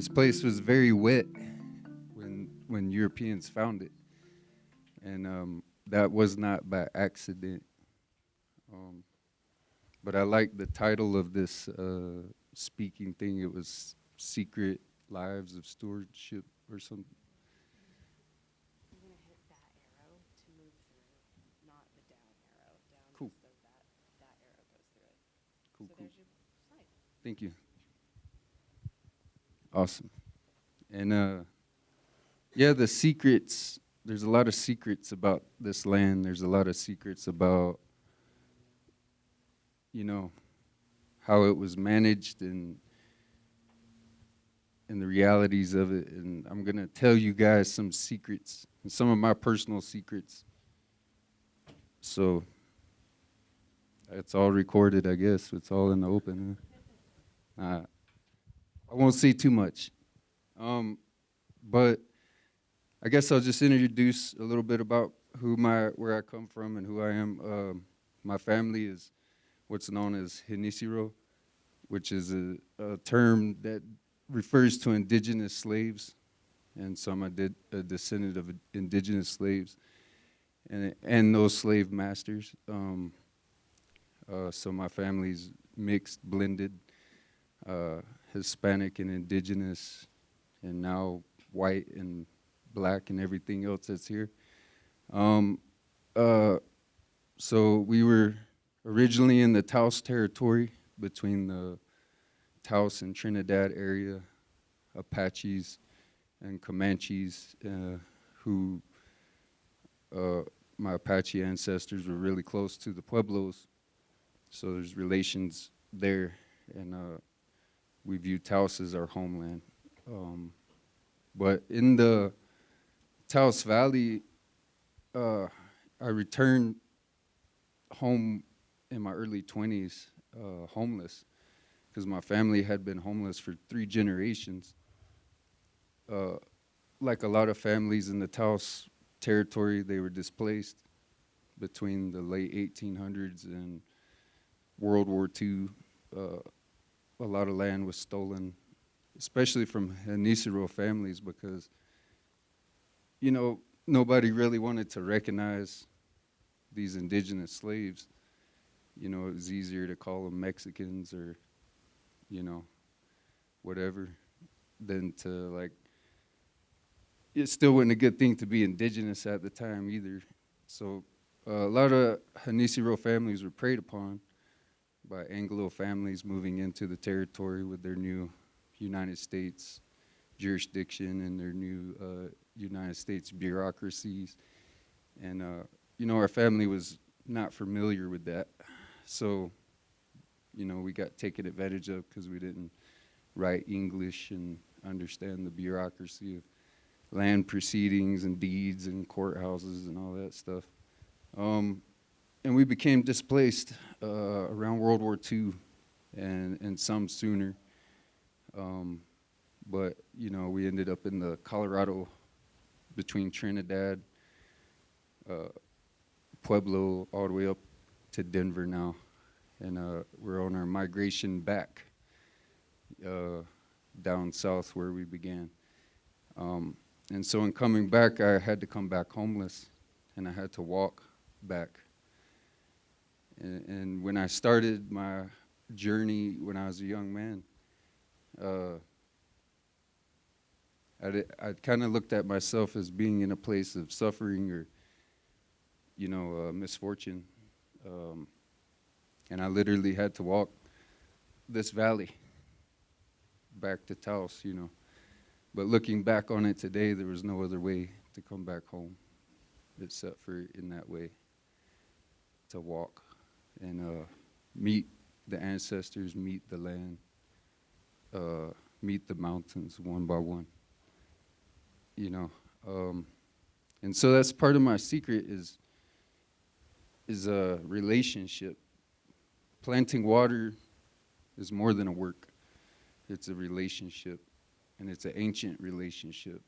This place was very wet when Europeans found it, and that was not by accident. Um, but I like the title of this speaking thing. It was "Secret Lives of Stewardship" or something. You're going to hit that arrow to move through, not the down arrow. Down Cool. is that arrow goes through it. Cool, So cool. there's your slide. Thank you. Awesome. And yeah, the secrets. There's a lot of secrets about this land. There's a lot of secrets about, how it was managed and the realities of it. And I'm gonna tell you guys some secrets and some of my personal secrets. So it's all recorded, I guess. It's all in the open. I won't say too much. But I guess I'll just introduce a little bit about where I come from and who I am. My family is what's known as Hinisiro, which is a term that refers to indigenous slaves. And so I'm a descendant of indigenous slaves and those slave masters. So my family's mixed, blended, Hispanic and indigenous, and now white and black and everything else that's here. So we were originally in the Taos territory between the Taos and Trinidad area, Apaches and Comanches, who my Apache ancestors were really close to the Pueblos, so there's relations there, and we view Taos as our homeland. But in the Taos Valley, I returned home in my early 20s, homeless, because my family had been homeless for 3 generations. Like a lot of families in the Taos territory, they were displaced between the late 1800s and World War II. A lot of land was stolen, especially from Hanisiro families, because, nobody really wanted to recognize these indigenous slaves. It was easier to call them Mexicans or, whatever, than to, it still wasn't a good thing to be indigenous at the time either. So a lot of Hanisiro families were preyed upon by Anglo families moving into the territory with their new United States jurisdiction and their new United States bureaucracies. And, our family was not familiar with that. So, we got taken advantage of because we didn't write English and understand the bureaucracy of land proceedings and deeds and courthouses and all that stuff. And we became displaced around World War II and some sooner. But, we ended up in the Colorado, between Trinidad, Pueblo, all the way up to Denver now. And we're on our migration back down south where we began. And so in coming back, I had to come back homeless, and I had to walk back. And when I started my journey when I was a young man, I kind of looked at myself as being in a place of suffering or, misfortune. And I literally had to walk this valley back to Taos, But looking back on it today, there was no other way to come back home except for in that way, to walk and meet the ancestors, meet the land, meet the mountains one by one, And so that's part of my secret is a relationship. Planting water is more than a work. It's a relationship. And it's an ancient relationship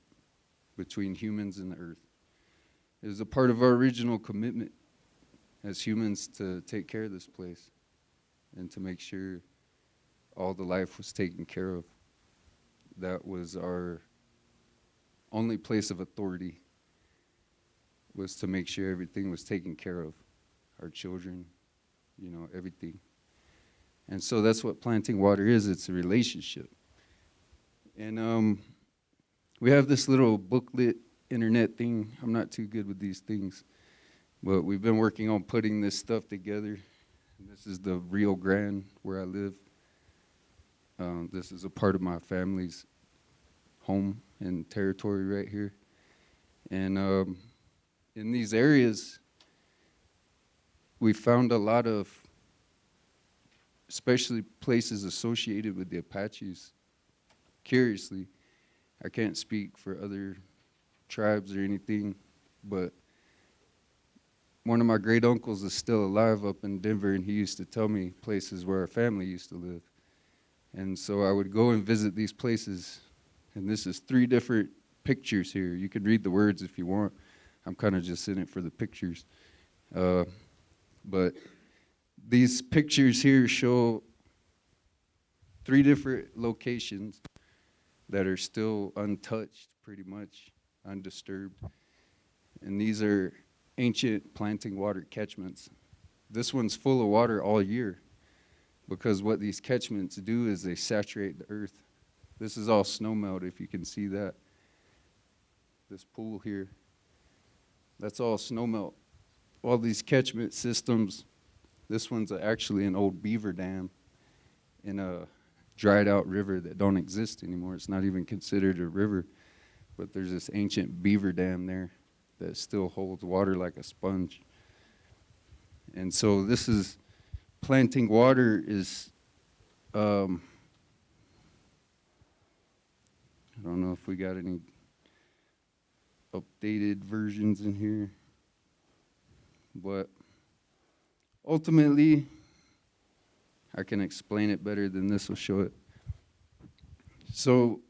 between humans and the earth. It was a part of our original commitment as humans to take care of this place and to make sure all the life was taken care of. that was our only place of authority, was to make sure everything was taken care of, our children, everything. And so that's what planting water is. It's a relationship. And we have this little booklet internet thing. I'm not too good with these things, but we've been working on putting this stuff together. And this is the Rio Grande where I live. This is a part of my family's home and territory right here. And in these areas, we found a lot of, especially places associated with the Apaches. Curiously, I can't speak for other tribes or anything, but one of my great uncles is still alive up in Denver, and he used to tell me places where our family used to live. And so I would go and visit these places, and this is 3 different pictures here. You can read the words if you want. I'm kind of just in it for the pictures. But these pictures here show 3 different locations that are still untouched, pretty much undisturbed. And these are ancient planting water catchments. This one's full of water all year, because what these catchments do is they saturate the earth. This is all snowmelt, if you can see that. This pool here, that's all snowmelt. All these catchment systems, this one's actually an old beaver dam in a dried out river that don't exist anymore. It's not even considered a river, but there's this ancient beaver dam there that still holds water like a sponge. And so this is, planting water is, I don't know if we got any updated versions in here, but ultimately, I can explain it better than this will show it. So,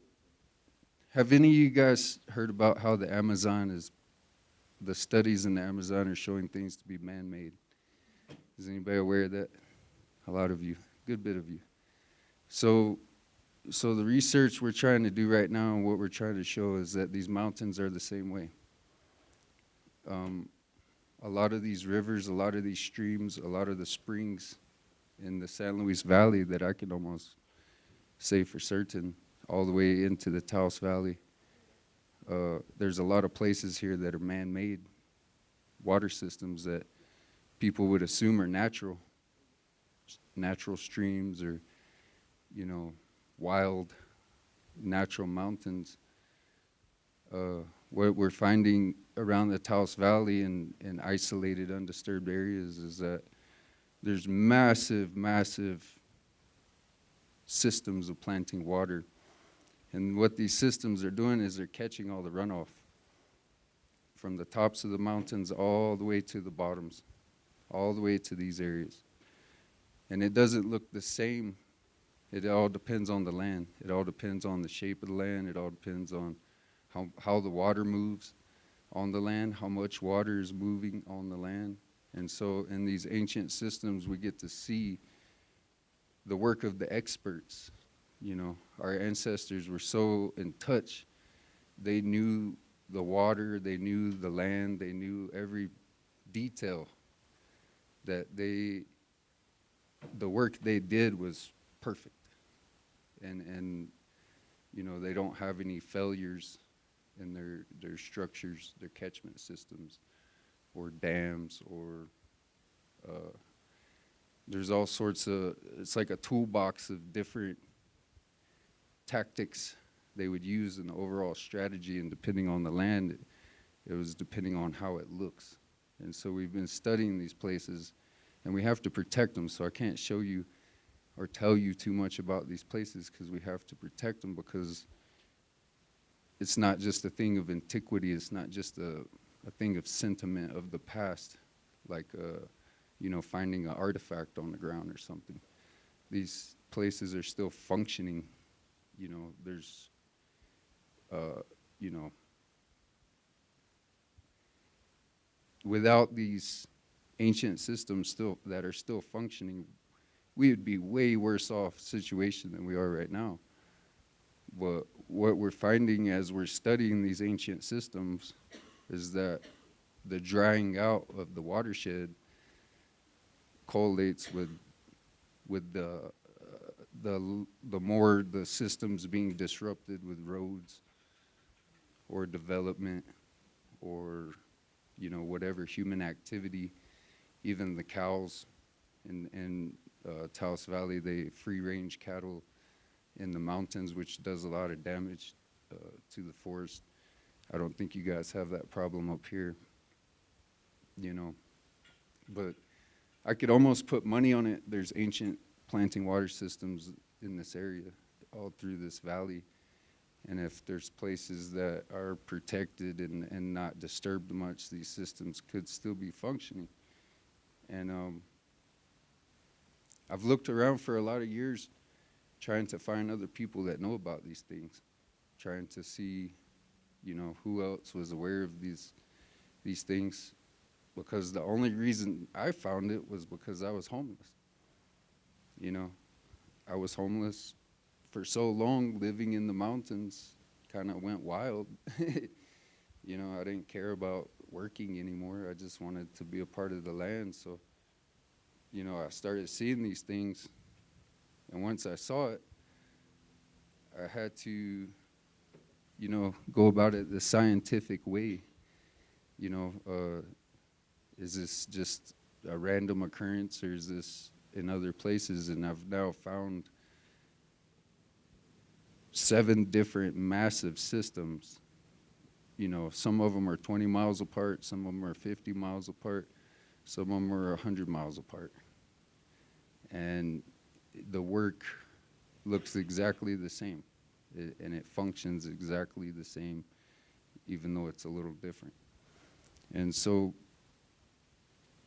have any of you guys heard about how the Amazon is, the studies in the Amazon are showing things to be man-made? Is anybody aware of that? A lot of you, good bit of you. So the research we're trying to do right now and what we're trying to show is that these mountains are the same way. A lot of these rivers, a lot of these streams, a lot of the springs in the San Luis Valley that I can almost say for certain, all the way into the Taos Valley, there's a lot of places here that are man-made water systems that people would assume are natural streams, or wild natural mountains. What we're finding around the Taos Valley and isolated undisturbed areas is that there's massive systems of planting water. And what these systems are doing is they're catching all the runoff from the tops of the mountains all the way to the bottoms, all the way to these areas. And it doesn't look the same. It all depends on the land. It all depends on the shape of the land. It all depends on how the water moves on the land, how much water is moving on the land. And so in these ancient systems, we get to see the work of the experts. Our ancestors were so in touch. They knew the water, they knew the land, they knew every detail, that the work they did was perfect. And they don't have any failures in their structures, their catchment systems, or dams, or there's all sorts of, it's like a toolbox of different tactics they would use in the overall strategy, and depending on the land, it was depending on how it looks. And so we've been studying these places, and we have to protect them. So I can't show you or tell you too much about these places, because we have to protect them, because it's not just a thing of antiquity. It's not just a thing of sentiment of the past, like finding an artifact on the ground or something. These places are still functioning. There's without these ancient systems that are still functioning, we would be way worse off situation than we are right now. But what we're finding as we're studying these ancient systems is that the drying out of the watershed correlates with the more the systems being disrupted with roads or development or whatever human activity. Even the cows in Taos Valley, they free range cattle in the mountains, which does a lot of damage to the forest. I don't think you guys have that problem up here, but I could almost put money on it. There's ancient planting water systems in this area, all through this valley. And if there's places that are protected and not disturbed much, these systems could still be functioning. And I've looked around for a lot of years trying to find other people that know about these things, trying to see, who else was aware of these things, because the only reason I found it was because I was homeless. I was homeless for so long, living in the mountains, kind of went wild. I didn't care about working anymore. I just wanted to be a part of the land. So, I started seeing these things. And once I saw it, I had to, go about it the scientific way. Is this just a random occurrence, or is this in other places? And I've now found 7 different massive systems. Some of them are 20 miles apart, some of them are 50 miles apart, some of them are 100 miles apart. And the work looks exactly the same, and it functions exactly the same, even though it's a little different. And so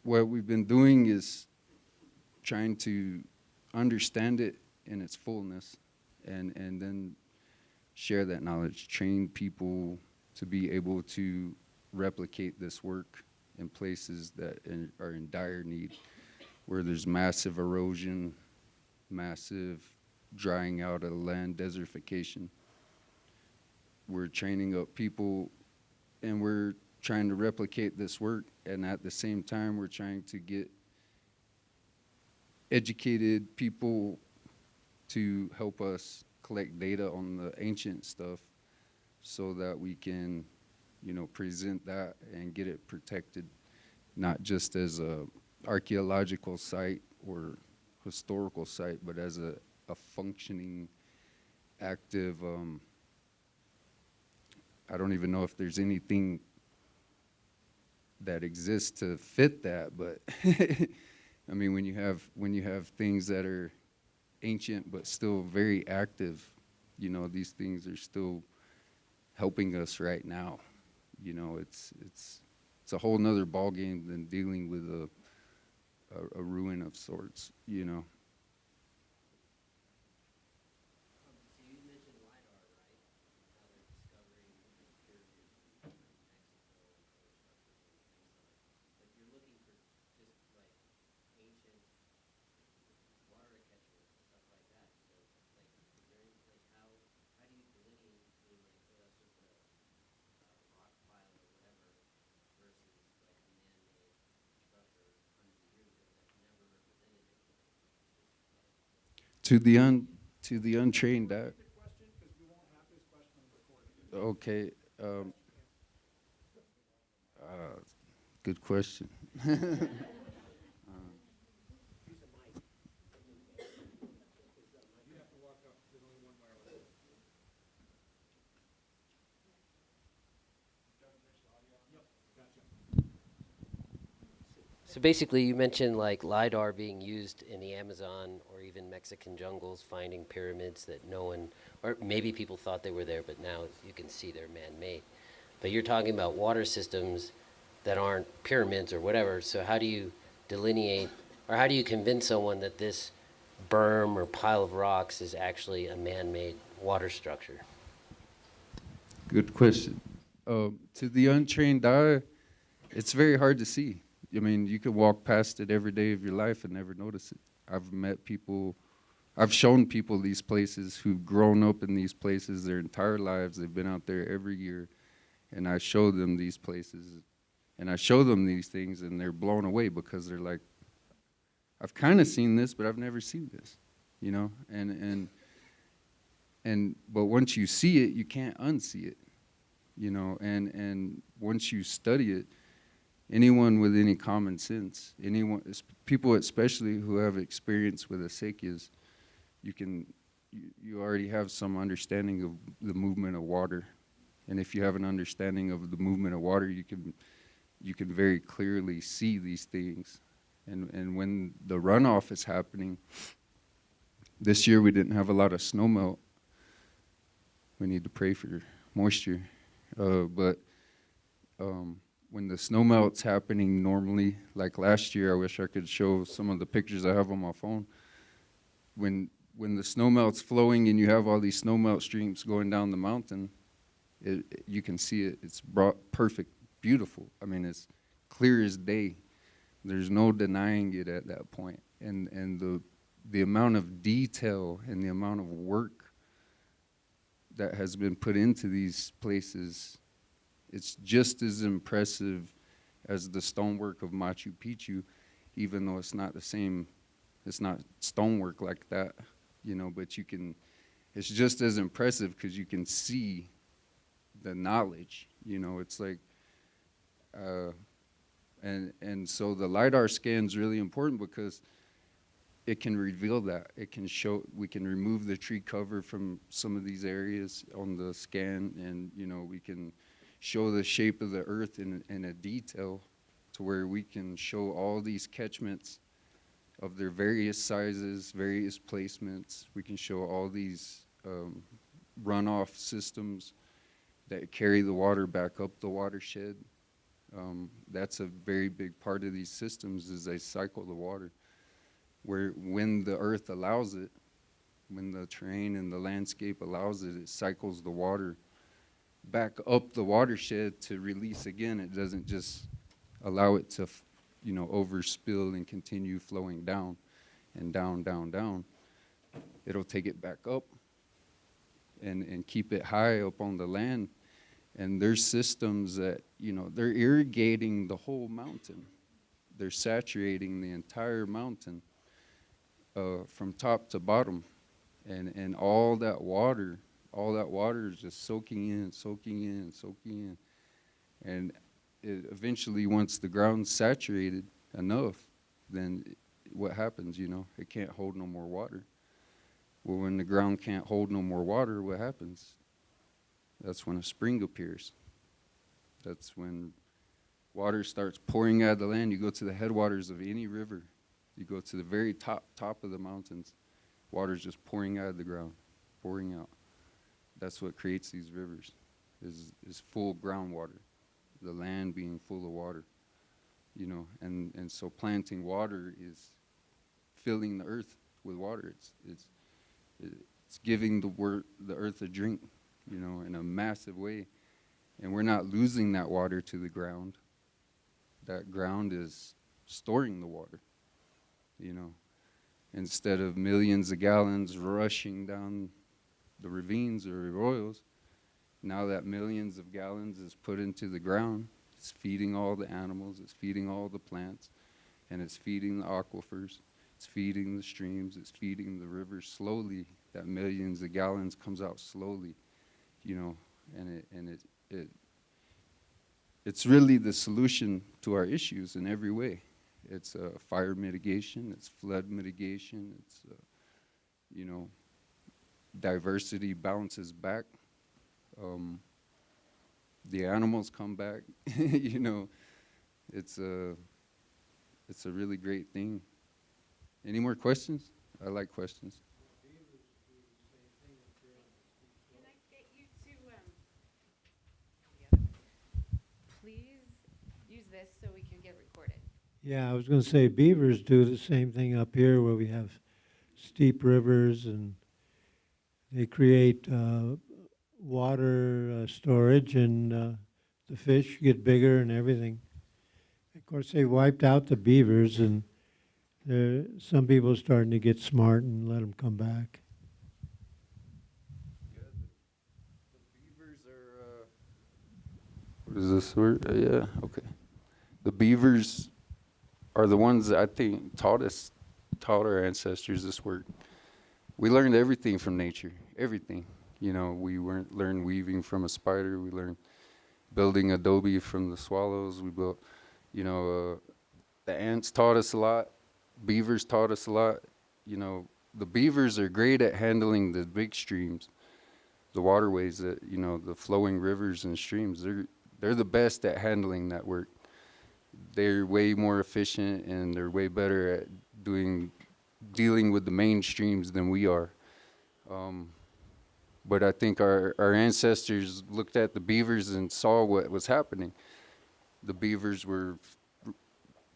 what we've been doing is trying to understand it in its fullness, and then share that knowledge, train people to be able to replicate this work in places that are in dire need, where there's massive erosion, massive drying out of the land, desertification. We're training up people, and we're trying to replicate this work, and at the same time, we're trying to get educated people to help us collect data on the ancient stuff so that we can, present that and get it protected, not just as a archaeological site or historical site, but as a functioning, active, I don't even know if there's anything that exists to fit that, but I mean, when you have things that are ancient but still very active, these things are still helping us right now. It's a whole nother ball game than dealing with a ruin of sorts. So you mentioned LiDAR, right? How they're discovering pyramids in Mexico and other structures in Tucson. But you're looking for just like ancient water catchments and stuff like that. So like, is there any, like how do you delineate between like, oh, that's just a rock pile or whatever versus like a man-made structure hundreds of years ago that never represented anything? To the untrained eye. The question, because we won't have this question on recording. Okay. Good question. Use a mic. You have to walk up. There's only one wireless. Yep, gotcha. So basically, you mentioned like LiDAR being used in the Amazon or even Mexican jungles, finding pyramids that no one, or maybe people thought they were there, but now you can see they're man-made. But you're talking about water systems that aren't pyramids or whatever. So how do you delineate, or how do you convince someone that this berm or pile of rocks is actually a man-made water structure? Good question. To the untrained eye, it's very hard to see. I mean, you could walk past it every day of your life and never notice it. I've met people I've shown people these places who've grown up in these places their entire lives. They've been out there every year, and I show them these places, and I show them these things, and they're blown away because they're like, I've kind of seen this, but I've never seen this, you know. But once you see it, you can't unsee it, you know. And once you study it, anyone with any common sense, people especially who have experience with acequias, you already have some understanding of the movement of water. And if you have an understanding of the movement of water, you can very clearly see these things. And when the runoff is happening, this year we didn't have a lot of snow melt. We need to pray for moisture. But when the snow melt's happening normally, like last year, I wish I could show some of the pictures I have on my phone. When the snow melt's flowing and you have all these snow melt streams going down the mountain, you can see it. It's perfect, beautiful. I mean, it's clear as day. There's no denying it at that point. And the amount of detail and the amount of work that has been put into these places, it's just as impressive as the stonework of Machu Picchu, even though it's not the same, it's not stonework like that, you know, but it's just as impressive because you can see the knowledge, you know. It's like, and so the LiDAR scan is really important because it can reveal that. It can show, we can remove the tree cover from some of these areas on the scan, and, you know, we can show the shape of the earth in a detail to where we can show all these catchments of their various sizes, various placements. We can show all these runoff systems that carry the water back up the watershed. That's a very big part of these systems, is they cycle the water. Where when the earth allows it, when the terrain and the landscape allows it, it cycles the water back up the watershed to release again. It doesn't just allow it to, you know, overspill and continue flowing down and down, down, down. It'll take it back up and keep it high up on the land. And there's systems that, you know, they're irrigating the whole mountain. They're saturating the entire mountain from top to bottom. And all that water is just soaking in, soaking in, soaking in. And eventually, once the ground's saturated enough, then what happens, you know? It can't hold no more water. Well, when the ground can't hold no more water, what happens? That's when a spring appears. That's when water starts pouring out of the land. You go to the headwaters of any river. You go to the very top of the mountains. Water's just pouring out of the ground, pouring out. That's what creates these rivers, is full groundwater, the land being full of water, you know. And so planting water is filling the earth with water. It's giving the earth a drink, you know, in a massive way. And we're not losing that water to the ground. That ground is storing the water, you know. Instead of millions of gallons rushing down the ravines or arroyos, now that millions of gallons is put into the ground. It's feeding all the animals, it's feeding all the plants, and it's feeding the aquifers, it's feeding the streams, it's feeding the rivers slowly. That millions of gallons comes out slowly, you know, and it's really the solution to our issues in every way. It's fire mitigation, it's flood mitigation, it's, you know, diversity bounces back. The animals come back, you know. It's a really great thing. Any more questions? I like questions. Can I get you to, please use this so we can get recorded? Yeah, I was going to say beavers do the same thing up here where we have steep rivers and they create water storage and the fish get bigger and everything. Of course, they wiped out the beavers and Some people are starting to get smart and let them come back. Beavers are, what is this word? Yeah, okay. The beavers are the ones that I think taught our ancestors this work. We learned everything from nature, everything. You know, we weren't learned weaving from a spider. We learned building adobe from the swallows. We built, you know, the ants taught us a lot. Beavers taught us a lot. You know, the beavers are great at handling the big streams, the waterways that, you know, the flowing rivers and streams. They're the best at handling that work. They're way more efficient and they're way better at dealing with the main streams than we are. But I think our ancestors looked at the beavers and saw what was happening. The beavers were,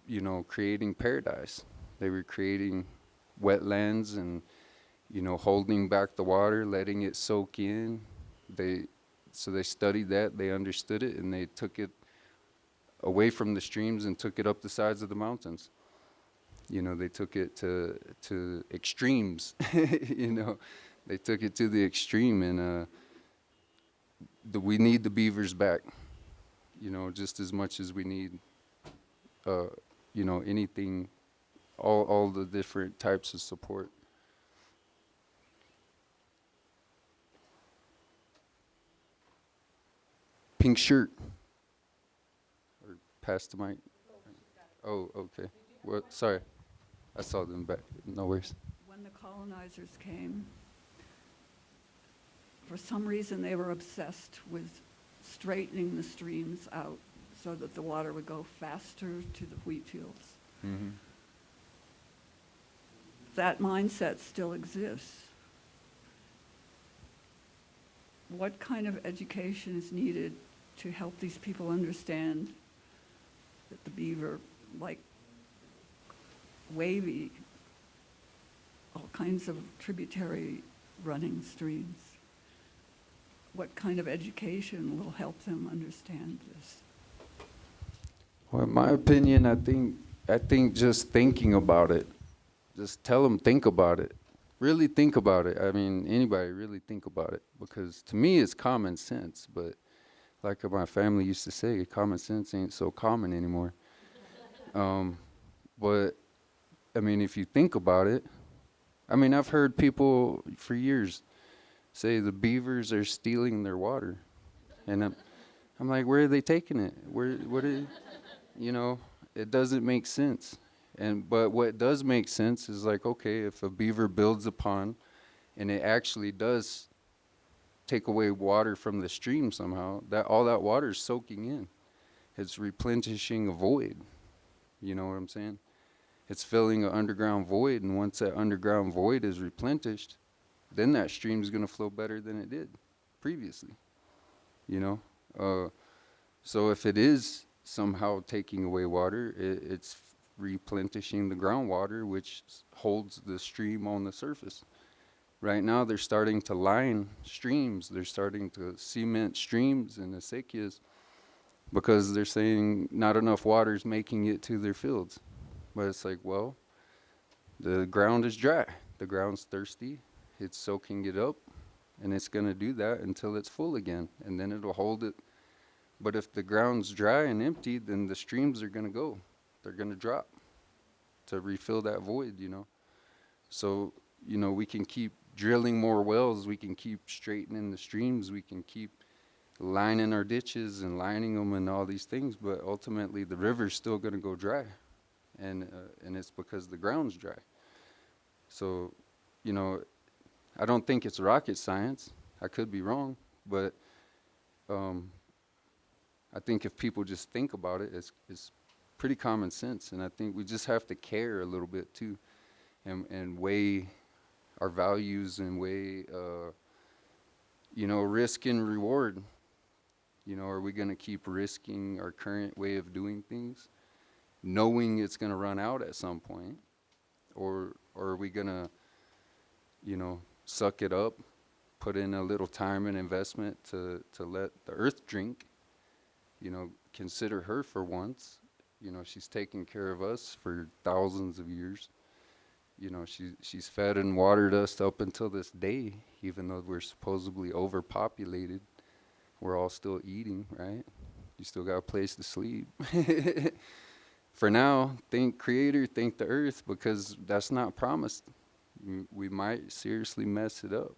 you know, creating paradise. They were creating wetlands and, you know, holding back the water, letting it soak in. So they studied that, they understood it, and they took it away from the streams and took it up the sides of the mountains. You know, they took it to extremes. You know, they took it to the extreme, and we need the beavers back. You know, just as much as we need, you know, anything, all the different types of support. Pink shirt. Or pass the mic. Oh, okay. Well, sorry. I saw them back. No worries. When the colonizers came, for some reason they were obsessed with straightening the streams out so that the water would go faster to the wheat fields. Mm-hmm. That mindset still exists. What kind of education is needed to help these people understand that the beaver, like wavy, all kinds of tributary running streams? What kind of education will help them understand this? Well, in my opinion, I think just thinking about it, just tell them think about it. Really think about it. I mean, anybody really think about it, because to me it's common sense, but like my family used to say, common sense ain't so common anymore. But I mean, if you think about it, I mean, I've heard people for years say the beavers are stealing their water, and I'm like, where are they taking it? What are, you know, it doesn't make sense. But what does make sense is like, okay, if a beaver builds a pond and it actually does take away water from the stream somehow, that all that water is soaking in. It's replenishing a void. You know what I'm saying? It's filling an underground void, and once that underground void is replenished, then that stream is going to flow better than it did previously. You know? So if it is somehow taking away water, it's replenishing the groundwater, which holds the stream on the surface. Right now, they're starting to line streams. They're starting to cement streams and acequias because they're saying not enough water is making it to their fields. But it's like, well, the ground is dry. The ground's thirsty. It's soaking it up, and it's going to do that until it's full again, and then it'll hold it. But if the ground's dry and empty, then the streams are going to go. They're going to drop to refill that void, you know. So, you know, we can keep drilling more wells. We can keep straightening the streams. We can keep lining our ditches and lining them and all these things. But ultimately, the river's still going to go dry. And it's because the ground's dry. So, you know, I don't think it's rocket science. I could be wrong. But I think if people just think about it, it's pretty common sense. And I think we just have to care a little bit too, and weigh our values and weigh, you know, risk and reward. You know, are we going to keep risking our current way of doing things, knowing it's going to run out at some point? Or are we going to, you know, suck it up, put in a little time and investment to let the earth drink, you know, consider her for once, You know, she's taken care of us for thousands of years. You know, she's fed and watered us up until this day, even though we're supposedly overpopulated. We're all still eating, right? You still got a place to sleep. For now, thank Creator, thank the earth, because that's not promised. We might seriously mess it up,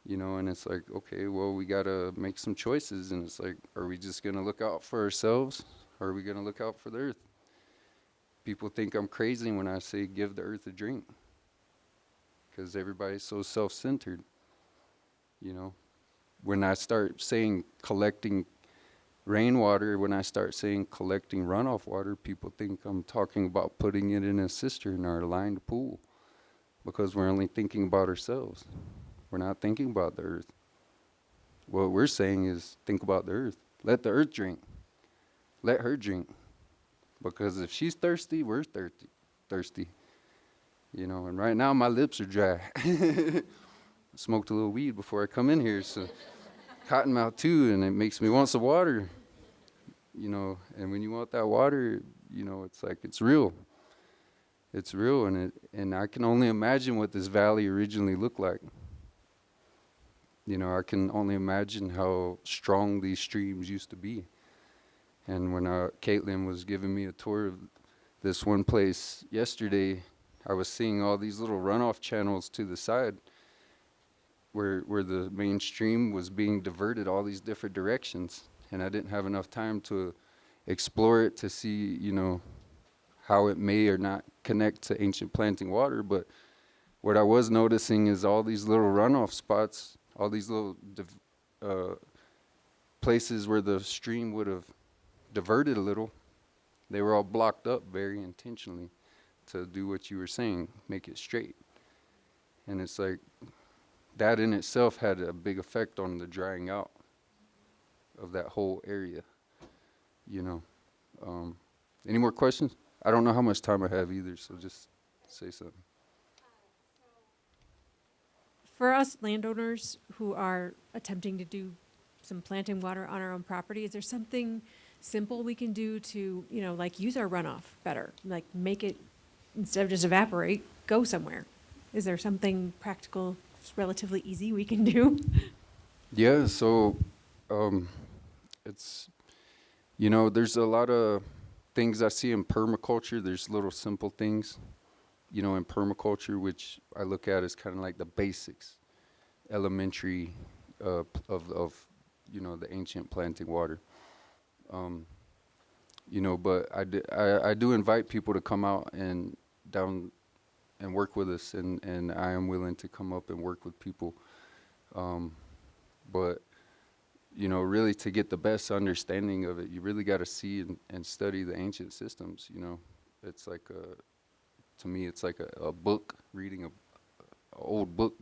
you know, and it's like, okay, well, we got to make some choices. And it's like, are we just going to look out for ourselves, or are we going to look out for the earth? People think I'm crazy when I say give the earth a drink, because everybody's so self-centered, you know. When I start saying collecting rainwater, when I start saying collecting runoff water, people think I'm talking about putting it in a cistern or a lined pool, because we're only thinking about ourselves. We're not thinking about the earth. What we're saying is think about the earth. Let the earth drink. Let her drink. Because if she's thirsty, we're thirsty. You know, and right now my lips are dry. I smoked a little weed before I come in here, so cottonmouth too, and it makes me want some water. You know, and when you want that water, you know, it's like it's real. It's real, and I can only imagine what this valley originally looked like. You know, I can only imagine how strong these streams used to be. And when Caitlin was giving me a tour of this one place yesterday, I was seeing all these little runoff channels to the side where the main stream was being diverted all these different directions. And I didn't have enough time to explore it to see, you know, how it may or not connect to ancient planting water. But what I was noticing is all these little runoff spots, all these little places where the stream would have diverted a little, they were all blocked up very intentionally to do what you were saying, make it straight. And it's like that in itself had a big effect on the drying out of that whole area, you know. Any more questions? I don't know how much time I have either, so just say something. For us landowners who are attempting to do some planting water on our own property, is there something simple we can do to, you know, like use our runoff better? Like make it, instead of just evaporate, go somewhere? Is there something practical, relatively easy we can do? Yeah, so it's, you know, there's a lot of things I see in permaculture. There's little simple things, you know, in permaculture, which I look at as kind of like the basics, elementary of, you know, the ancient planting water. You know, but I do invite people to come out and down and work with us, and I am willing to come up and work with people. But, you know, really to get the best understanding of it, you really got to see and study the ancient systems, you know. It's like, to me, it's like a book, reading a old book,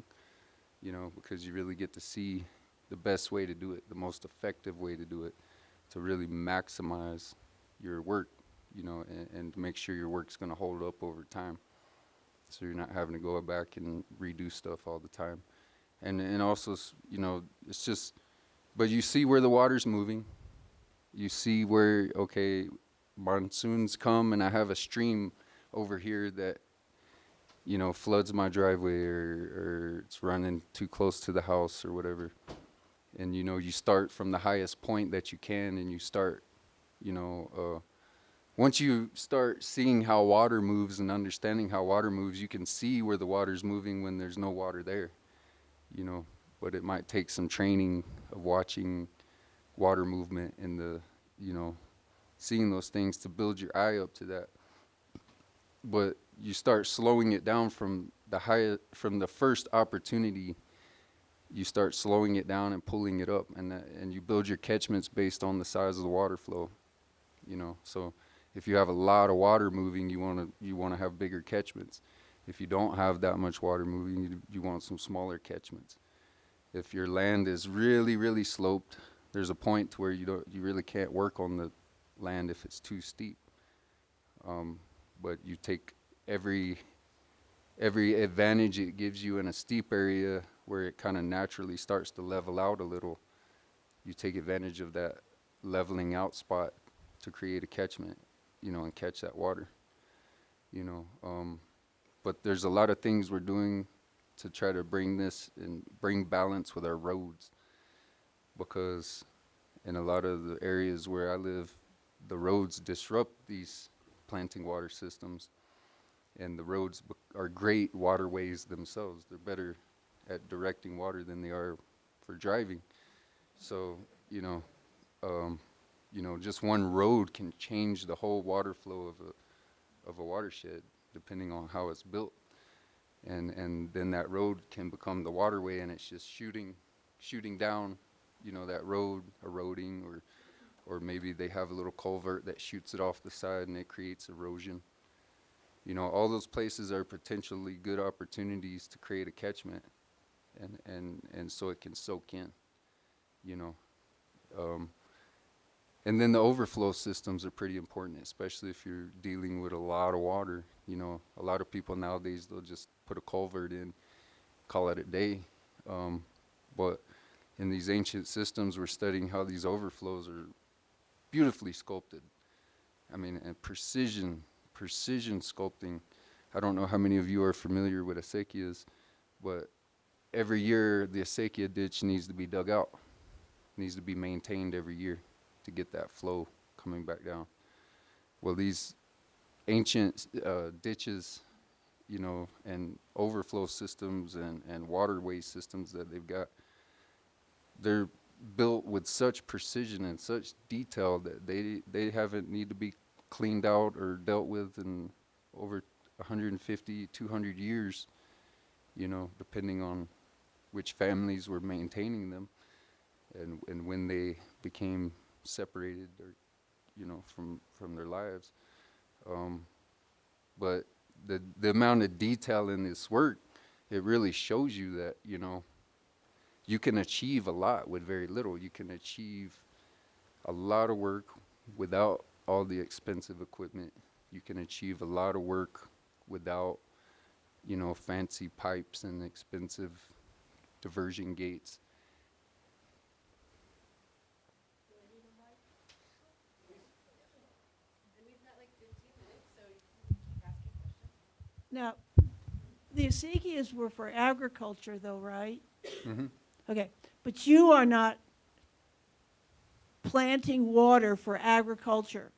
you know, because you really get to see the best way to do it, the most effective way to do it, to really maximize your work, you know, and make sure your work's going to hold up over time. So you're not having to go back and redo stuff all the time. And also, you know, it's just, but you see where the water's moving. You see where, okay, monsoons come and I have a stream over here that, you know, floods my driveway, or it's running too close to the house or whatever. And, you know, you start from the highest point that you can, and you start, you know, once you start seeing how water moves and understanding how water moves, you can see where the water's moving when there's no water there, you know. But it might take some training of watching water movement and the, you know, seeing those things to build your eye up to that. But you start slowing it down from the first opportunity. You start slowing it down and pulling it up, and you build your catchments based on the size of the water flow, you know. So if you have a lot of water moving, you want to have bigger catchments. If you don't have that much water moving, you want some smaller catchments. If your land is really, really sloped, there's a point to where you really can't work on the land if it's too steep. But you take every advantage it gives you in a steep area where it kind of naturally starts to level out a little. You take advantage of that leveling out spot to create a catchment, and catch that water, but there's a lot of things we're doing to try to bring this and bring balance with our roads, because in a lot of the areas where I live, the roads disrupt these planting water systems, and the roads are great waterways themselves. They're better at directing water than they are for driving. So, just one road can change the whole water flow of a watershed, depending on how it's built. And then that road can become the waterway, and it's just shooting down, that road, eroding, or maybe they have a little culvert that shoots it off the side and it creates erosion. All those places are potentially good opportunities to create a catchment, and so it can soak in, you know. And then the overflow systems are pretty important, especially if you're dealing with a lot of water. A lot of people nowadays, they'll just put a culvert in, call it a day. But in these ancient systems, we're studying how these overflows are beautifully sculpted. I mean, and precision sculpting. I don't know how many of you are familiar with acequias, but every year the acequia ditch needs to be dug out, needs to be maintained every year to get that flow coming back down. Well, these ancient ditches, and overflow systems and waterway systems that they've got, they're built with such precision and such detail that they haven't need to be cleaned out or dealt with in over 150, 200 years, depending on which families were maintaining them and when they became separated or, from their lives. But the amount of detail in this work, it really shows you that, you can achieve a lot with very little. You can achieve a lot of work without all the expensive equipment. You can achieve a lot of work without, fancy pipes and expensive diversion gates. Now, the acequias were for agriculture though, right? Mm-hmm. Okay, but you are not planting water for agriculture.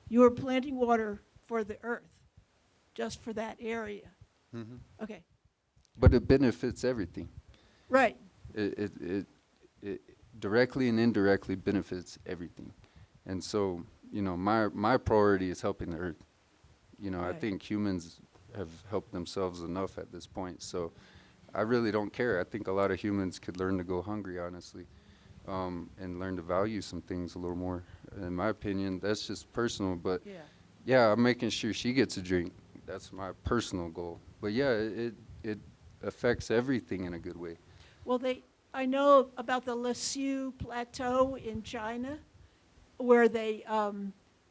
You are planting water for the earth, just for that area. Mm-hmm. Okay, But it benefits everything. right. It directly and indirectly benefits everything. And so, my priority is helping the earth. I Right. think humans have helped themselves enough at this point. So I really don't care. I think a lot of humans could learn to go hungry, honestly, and learn to value some things a little more. In my opinion, that's just personal. But Yeah. yeah, I'm making sure she gets a drink. That's my personal goal. But yeah, it affects everything in a good way. Well, I know about the Lisieux Plateau in China, where they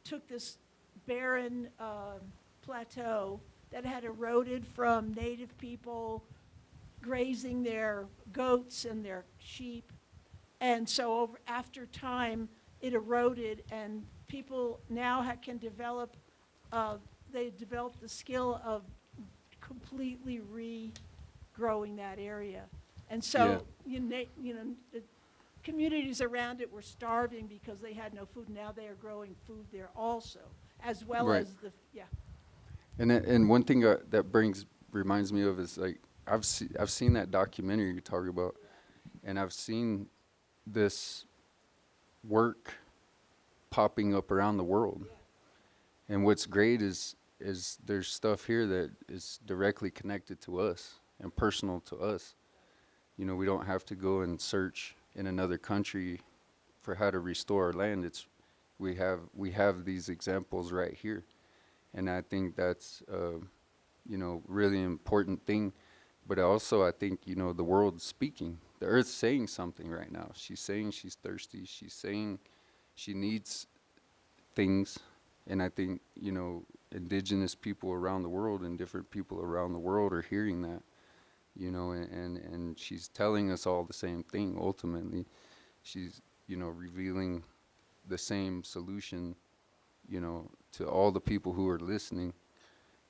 took this barren plateau that had eroded from native people grazing their goats and their sheep. And so after time, it eroded, and people now can develop, they developed the skill of completely regrowing that area. And so, the communities around it were starving because they had no food. Now they are growing food there also, as well Right. as yeah. And one thing that reminds me of is, like, I've seen that documentary you're talking about, and I've seen this work popping up around the world. And what's great is there's stuff here that is directly connected to us and personal to us. We don't have to go and search in another country for how to restore our land. We have these examples right here. And I think that's really important thing. But also I think, the world's speaking. The earth's saying something right now. She's saying she's thirsty. She's saying she needs things. And I think, indigenous people around the world and different people around the world are hearing that, and she's telling us all the same thing. Ultimately, she's, revealing the same solution you know, to all the people who are listening.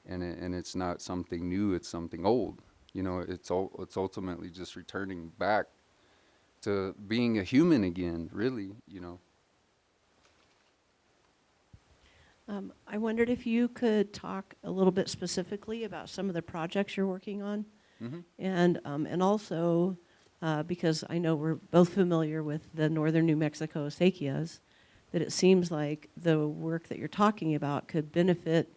And it's not something new, it's something old. You know, it's ultimately just returning back to being a human again, really, you know. I wondered if you could talk a little bit specifically about some of the projects you're working on, and also because I know we're both familiar with the northern New Mexico acequias, that it seems like the work that you're talking about could benefit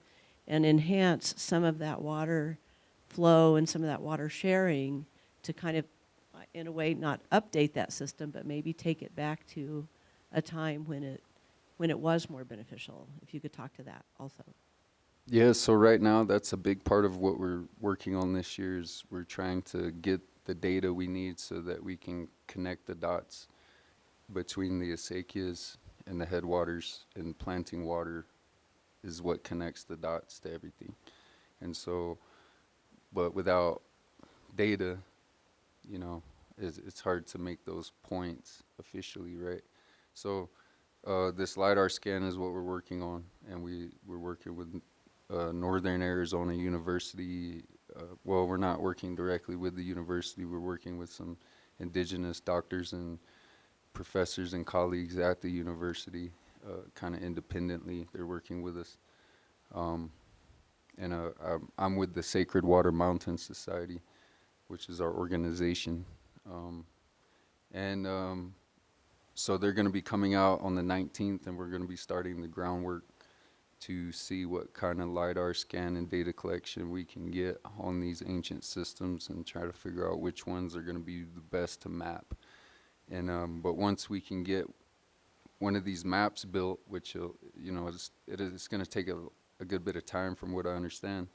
and enhance some of that water flow and some of that water sharing to kind of, in a way, not update that system, but maybe take it back to a time when it was more beneficial. If you could talk to that also. Yeah, so right now that's a big part of what we're working on this year is we're trying to get the data we need so that we can connect the dots between the acequias and the headwaters, and planting water is what connects the dots to everything. And so, but without data, you know, it's hard to make those points officially, right? So this LiDAR scan is what we're working on, and we're working with Northern Arizona University. Well, we're not working directly with the university. We're working with some indigenous doctors and professors and colleagues at the university, kind of independently. They're working with us. And I'm with the Sacred Water Mountain Society, which is our organization. So they're going to be coming out on the 19th, and we're going to be starting the groundwork to see what kind of LiDAR scan and data collection we can get on these ancient systems and try to figure out which ones are going to be the best to map. And but once we can get one of these maps built, which you know, it's going to take a good bit of time from what I understand.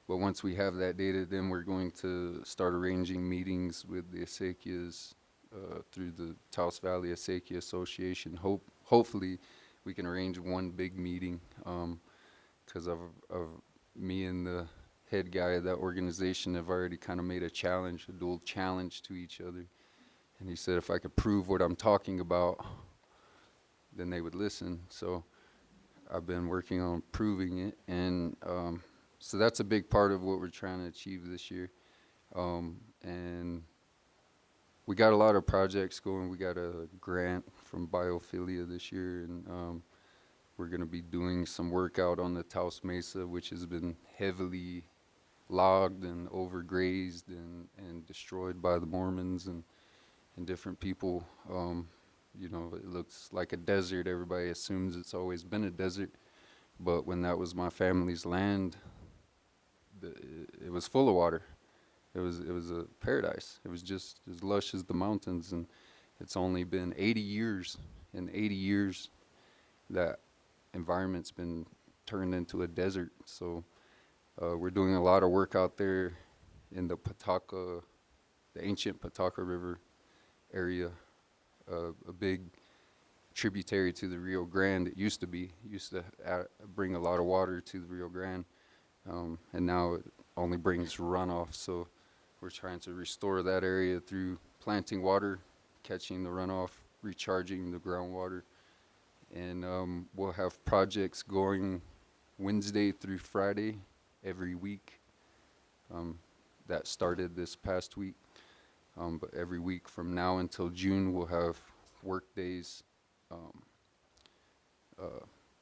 But once we have that data, then we're going to start arranging meetings with the acequias through the Taos Valley Acequia Association. Hopefully we can arrange one big meeting, because of me and the head guy of that organization have already kind of made a dual challenge to each other. And he said if I could prove what I'm talking about, then they would listen. So I've been working on proving it, and so that's a big part of what we're trying to achieve this year. And we got a lot of projects going. We got a grant from Biophilia this year, and we're going to be doing some work out on the Taos Mesa, which has been heavily logged and overgrazed and destroyed by the Mormons and different people. You know, it looks like a desert. Everybody assumes it's always been a desert, but when that was my family's land, it was full of water. It was a paradise. It was just as lush as the mountains, and it's only been 80 years. In 80 years, that environment's been turned into a desert. So we're doing a lot of work out there in the Pawtucca, the ancient Pawtucca River area, a big tributary to the Rio Grande. It used to bring a lot of water to the Rio Grande, and now it only brings runoff. So we're trying to restore that area through planting water, catching the runoff, recharging the groundwater. And we'll have projects going Wednesday through Friday every week. That started this past week. But every week from now until June, we'll have work days,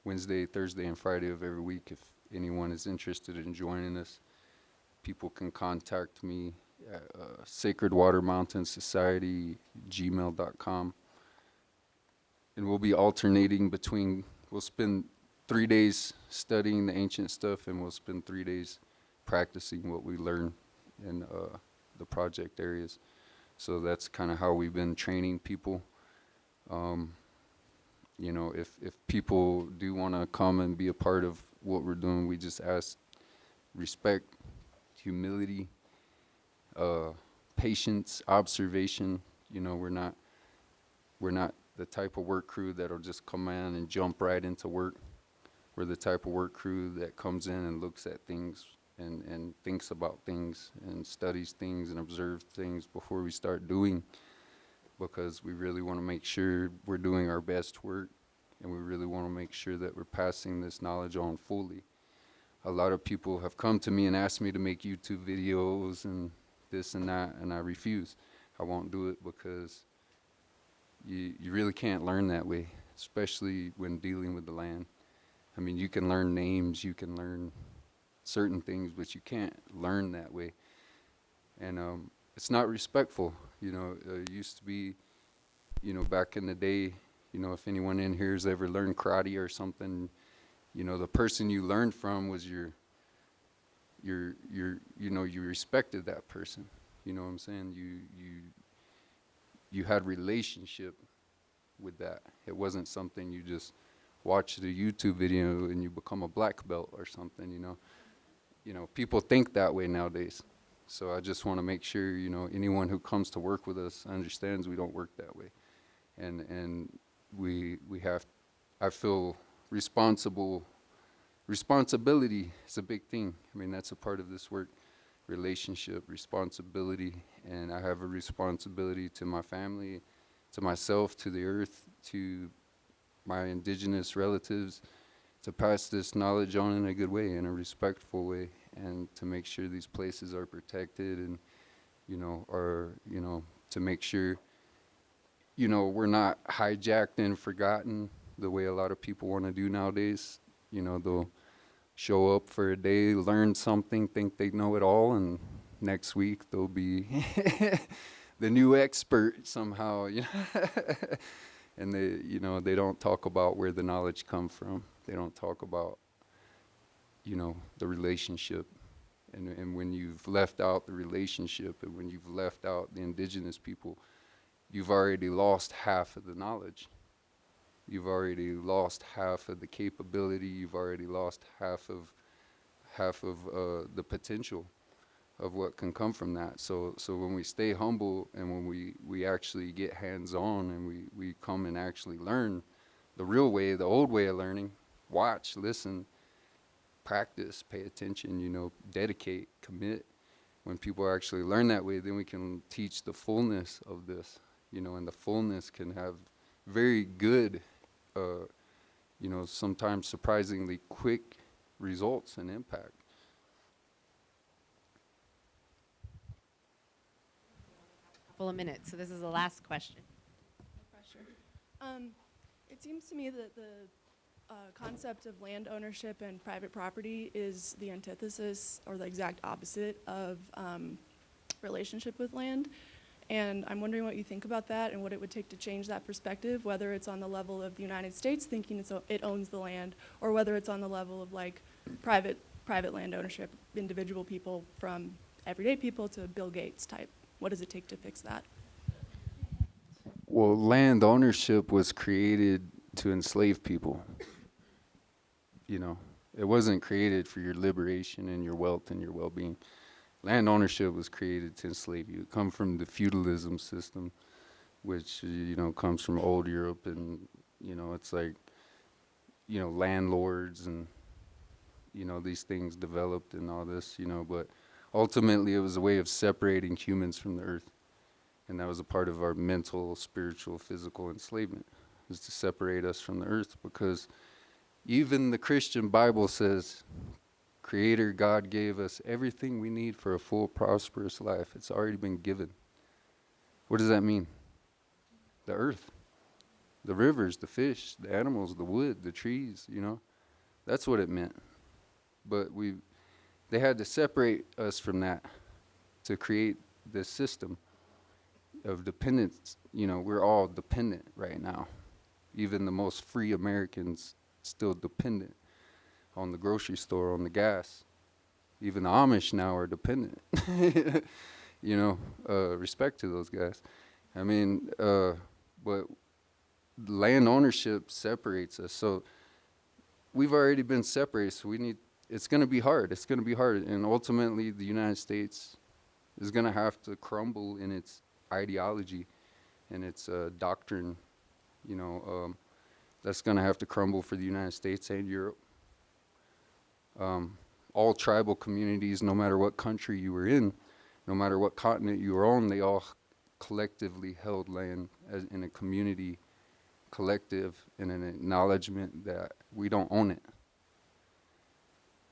Wednesday, Thursday, and Friday of every week. If anyone is interested in joining us, people can contact me at Sacred Water Mountain Society, gmail.com. And we'll be alternating between, we'll spend 3 days studying the ancient stuff, and we'll spend 3 days practicing what we learn in the project areas. So that's kind of how we've been training people. You know, if people do want to come and be a part of what we're doing, we just ask respect, humility, patience, observation. You know, we're not the type of work crew that'll just come in and jump right into work. We're the type of work crew that comes in and looks at things and thinks about things and studies things and observes things before we start doing, because we really want to make sure we're doing our best work and we really want to make sure that we're passing this knowledge on fully. A lot of people have come to me and asked me to make YouTube videos and this and that, and I refuse. I won't do it because you really can't learn that way, especially when dealing with the land. I mean, you can learn names, you can learn certain things, but you can't learn that way. And it's not respectful. You know, it used to be, you know, back in the day, you know, if anyone in here has ever learned karate or something, you know, the person you learned from was you know, you respected that person. You know what I'm saying? You had relationship with that. It wasn't something you just watched a YouTube video and you become a black belt or something, you know. You know, people think that way nowadays. So I just want to make sure, you know, anyone who comes to work with us understands we don't work that way. And we have, I feel responsibility is a big thing. I mean, that's a part of this work, relationship, responsibility. And I have a responsibility to my family, to myself, to the earth, to my indigenous relatives, to pass this knowledge on in a good way, in a respectful way, and to make sure these places are protected and, you know, to make sure, you know, we're not hijacked and forgotten the way a lot of people want to do nowadays. You know, they'll show up for a day, learn something, think they know it all, and next week they'll be the new expert somehow, you know. And they, you know, they don't talk about where the knowledge comes from. They don't talk about, you know, the relationship. And when you've left out the relationship and when you've left out the indigenous people, you've already lost half of the knowledge. You've already lost half of the capability. You've already lost half of the potential of what can come from that. So when we stay humble and when we actually get hands-on and we come and actually learn the real way, the old way of learning, watch, listen, practice, pay attention, you know, dedicate, commit. When people actually learn that way, then we can teach the fullness of this, you know, and the fullness can have very good, you know, sometimes surprisingly quick results and impact. Couple of minutes, so this is the last question. No pressure. It seems to me that the concept of land ownership and private property is the antithesis or the exact opposite of relationship with land. And I'm wondering what you think about that and what it would take to change that perspective, whether it's on the level of the United States thinking it owns the land, or whether it's on the level of like private land ownership, individual people from everyday people to Bill Gates type. What does it take to fix that? Well, land ownership was created to enslave people. You know, it wasn't created for your liberation and your wealth and your well-being. Land ownership was created to enslave you. It comes from the feudalism system, which, you know, comes from old Europe, and, you know, it's like, you know, landlords and, you know, these things developed and all this, you know, but ultimately it was a way of separating humans from the earth. And that was a part of our mental, spiritual, physical enslavement, is to separate us from the earth, because even the Christian Bible says, Creator God gave us everything we need for a full, prosperous life. It's already been given. What does that mean? The earth, the rivers, the fish, the animals, the wood, the trees, you know. That's what it meant. But they had to separate us from that to create this system of dependence. You know, we're all dependent right now. Even the most free Americans still dependent on the grocery store, on the gas. Even the Amish now are dependent. You know, respect to those guys. I mean, but land ownership separates us. So we've already been separated, so it's going to be hard. It's going to be hard. And ultimately, the United States is going to have to crumble in its ideology and its doctrine. You know, that's going to have to crumble for the United States and Europe. All tribal communities, no matter what country you were in, no matter what continent you were on, they all collectively held land in a community collective and an acknowledgement that we don't own it.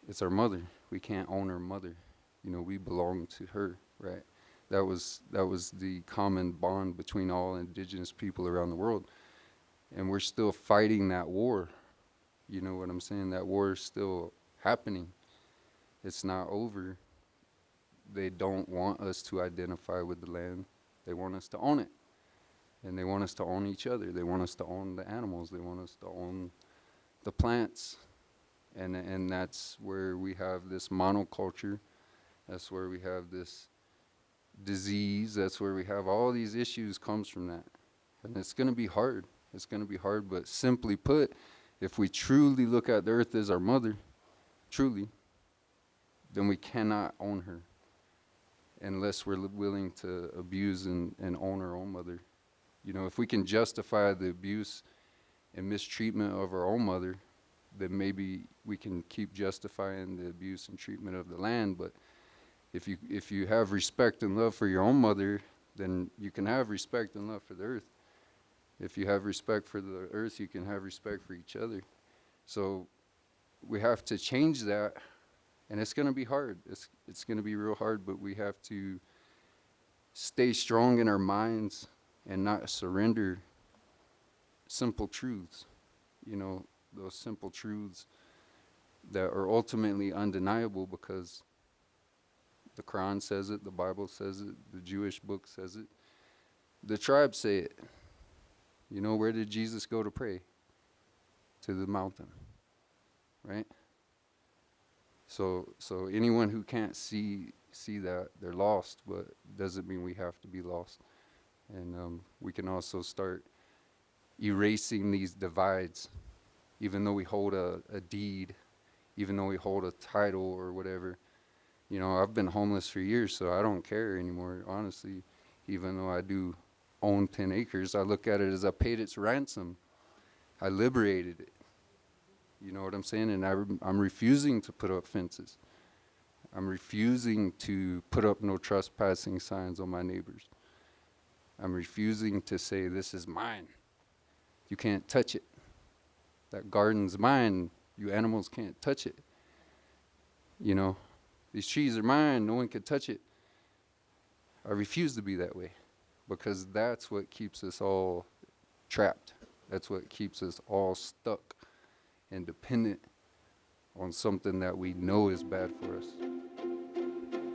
It's our mother. We can't own our mother. You know, we belong to her, right? That was the common bond between all indigenous people around the world. And we're still fighting that war. You know what I'm saying? That war is still happening. It's not over. They don't want us to identify with the land. They want us to own it. And they want us to own each other. They want us to own the animals. They want us to own the plants. And that's where we have this monoculture. That's where we have this disease. That's where we have all these issues comes from that. And it's going to be hard. It's going to be hard. But simply put, if we truly look at the earth as our mother, truly, then we cannot own her unless we're willing to abuse and own our own mother. You know, if we can justify the abuse and mistreatment of our own mother, then maybe we can keep justifying the abuse and treatment of the land. But if you have respect and love for your own mother, then you can have respect and love for the earth. If you have respect for the earth, you can have respect for each other. So we have to change that, and it's going to be hard. It's going to be real hard, but we have to stay strong in our minds and not surrender simple truths. You know, those simple truths that are ultimately undeniable because the Quran says it, the Bible says it, the Jewish book says it, the tribes say it. You know, where did Jesus go to pray? To the mountain, right? So anyone who can't see that, they're lost, but doesn't mean we have to be lost. And we can also start erasing these divides, even though we hold a deed, even though we hold a title or whatever. You know, I've been homeless for years, so I don't care anymore, honestly. Even though I do own 10 acres, I look at it as I paid its ransom. I liberated it. You know what I'm saying? And I'm refusing to put up fences. I'm refusing to put up no trespassing signs on my neighbors. I'm refusing to say, this is mine. You can't touch it. That garden's mine. You animals can't touch it. You know, these trees are mine. No one can touch it. I refuse to be that way because that's what keeps us all trapped. That's what keeps us all stuck and dependent on something that we know is bad for us.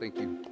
Thank you.